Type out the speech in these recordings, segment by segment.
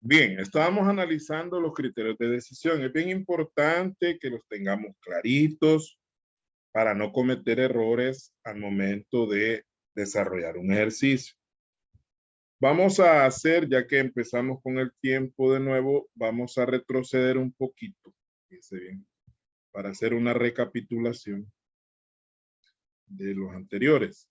Bien, estábamos analizando los criterios de decisión. Es bien importante que los tengamos claritos para no cometer errores al momento de desarrollar un ejercicio. Vamos a hacer, ya que empezamos con el tiempo de nuevo, vamos a retroceder un poquito, fíjense bien, para hacer una recapitulación de los anteriores.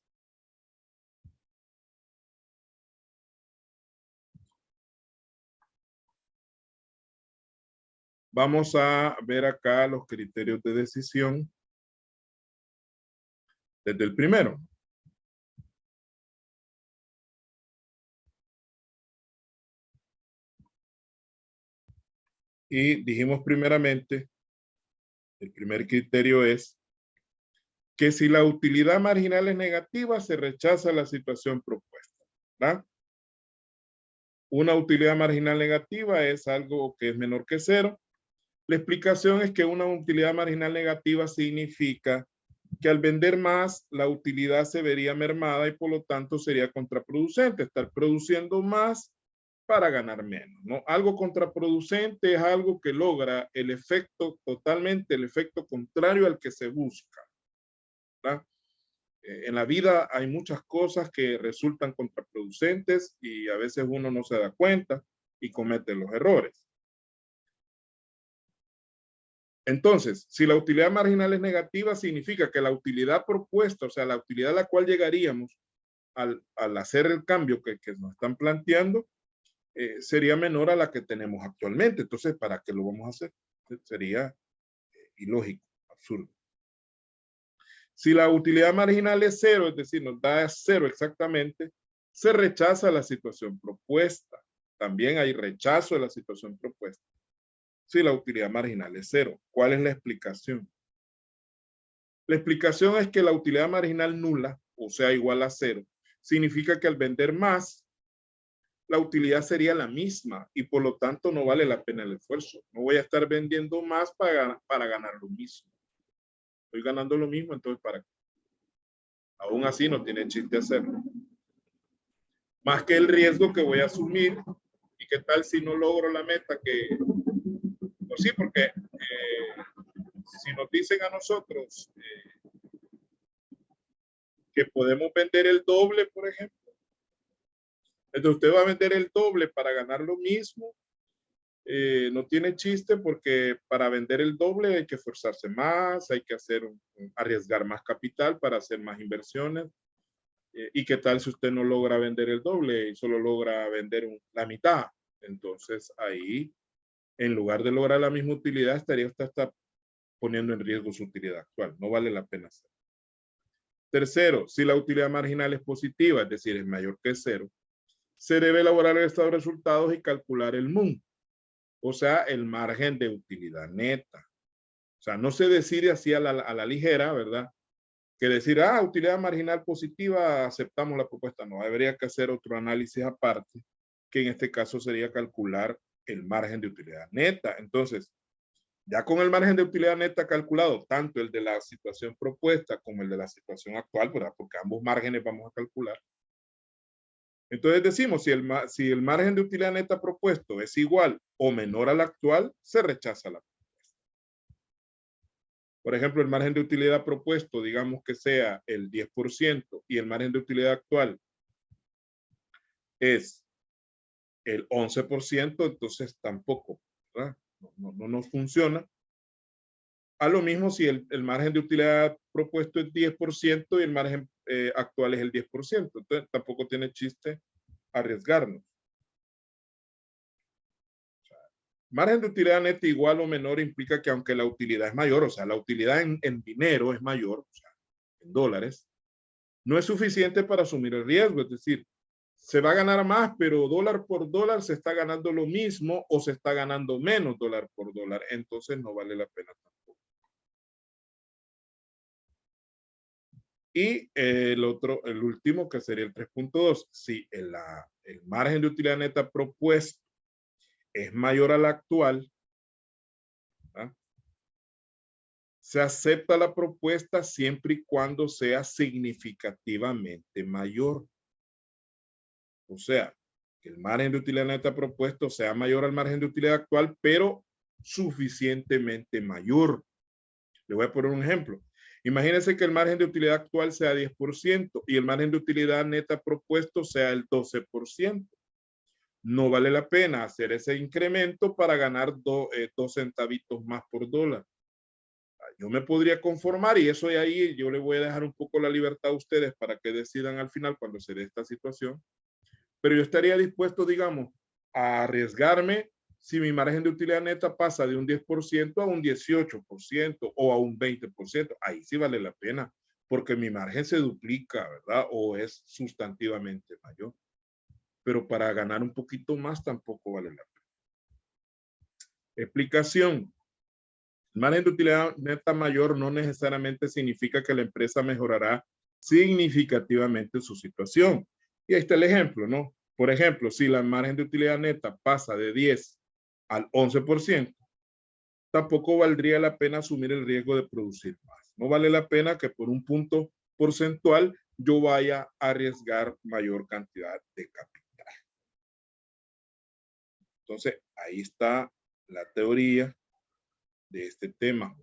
Vamos a ver acá los criterios de decisión desde el primero. Y dijimos primeramente, el primer criterio es que si la utilidad marginal es negativa, se rechaza la situación propuesta, ¿verdad? Una utilidad marginal negativa es algo que es menor que cero. La explicación es que una utilidad marginal negativa significa que al vender más, la utilidad se vería mermada y por lo tanto sería contraproducente, estar produciendo más para ganar menos, ¿no? Algo contraproducente es algo que logra el efecto totalmente, el efecto contrario al que se busca, ¿verdad? En la vida hay muchas cosas que resultan contraproducentes y a veces uno no se da cuenta y comete los errores. Entonces, si la utilidad marginal es negativa, significa que la utilidad propuesta, o sea, la utilidad a la cual llegaríamos al hacer el cambio que nos están planteando, sería menor a la que tenemos actualmente. Entonces, ¿para qué lo vamos a hacer? Sería ilógico, absurdo. Si la utilidad marginal es cero, es decir, nos da cero exactamente, se rechaza la situación propuesta. También hay rechazo de la situación propuesta. Si la utilidad marginal es cero. ¿Cuál es la explicación? La explicación es que la utilidad marginal nula, o sea, igual a cero, significa que al vender más, la utilidad sería la misma y por lo tanto no vale la pena el esfuerzo. No voy a estar vendiendo más para ganar lo mismo. Estoy ganando lo mismo, entonces ¿para qué? Aún así no tiene chiste hacerlo. Más que el riesgo que voy a asumir y qué tal si no logro la meta que, pues sí, porque si nos dicen a nosotros que podemos vender el doble, por ejemplo, entonces usted va a vender el doble para ganar lo mismo, no tiene chiste porque para vender el doble hay que esforzarse más, hay que arriesgar más capital para hacer más inversiones. ¿Y qué tal si usted no logra vender el doble y solo logra vender la mitad? Entonces ahí, en lugar de lograr la misma utilidad, estaría usted hasta poniendo en riesgo su utilidad actual. No vale la pena hacer. Tercero, si la utilidad marginal es positiva, es decir, es mayor que cero, se debe elaborar el estado de resultados y calcular el MUN, o sea, el margen de utilidad neta. O sea, no se decide así a la ligera, ¿verdad? Que decir, utilidad marginal positiva, aceptamos la propuesta. No, habría que hacer otro análisis aparte, que en este caso sería calcular el margen de utilidad neta. Entonces, ya con el margen de utilidad neta calculado, tanto el de la situación propuesta como el de la situación actual, ¿verdad? Porque ambos márgenes vamos a calcular. Entonces decimos, si el margen de utilidad neta propuesto es igual o menor al actual, se rechaza la propuesta. Por ejemplo, el margen de utilidad propuesto, digamos que sea el 10% y el margen de utilidad actual es el 11%, entonces tampoco, ¿verdad? No nos funciona. A lo mismo si el margen de utilidad propuesto es 10% y el margen actual es el 10%. Entonces tampoco tiene chiste arriesgarnos. Margen de utilidad neta igual o menor implica que aunque la utilidad es mayor, o sea, la utilidad en dinero es mayor, o sea, en dólares, no es suficiente para asumir el riesgo. Es decir, se va a ganar más, pero dólar por dólar se está ganando lo mismo o se está ganando menos dólar por dólar. Entonces no vale la pena tampoco. Y el último, que sería el 3.2, si el margen de utilidad neta propuesto es mayor al actual, ¿verdad? Se acepta la propuesta siempre y cuando sea significativamente mayor. O sea, que el margen de utilidad neta propuesto sea mayor al margen de utilidad actual, pero suficientemente mayor. Le voy a poner un ejemplo. Imagínense que el margen de utilidad actual sea 10% y el margen de utilidad neta propuesto sea el 12%. No vale la pena hacer ese incremento para ganar 2 centavitos más por dólar. Yo me podría conformar y eso de ahí yo le voy a dejar un poco la libertad a ustedes para que decidan al final cuando se dé esta situación. Pero yo estaría dispuesto, digamos, a arriesgarme si mi margen de utilidad neta pasa de un 10% a un 18% o a un 20%. Ahí sí vale la pena porque mi margen se duplica, ¿verdad? O es sustantivamente mayor. Pero para ganar un poquito más tampoco vale la pena. Explicación. El margen de utilidad neta mayor no necesariamente significa que la empresa mejorará significativamente su situación. Y ahí está el ejemplo, ¿no? Por ejemplo, si la margen de utilidad neta pasa de 10 al 11%, tampoco valdría la pena asumir el riesgo de producir más. No vale la pena que por un punto porcentual yo vaya a arriesgar mayor cantidad de capital. Entonces, ahí está la teoría de este tema.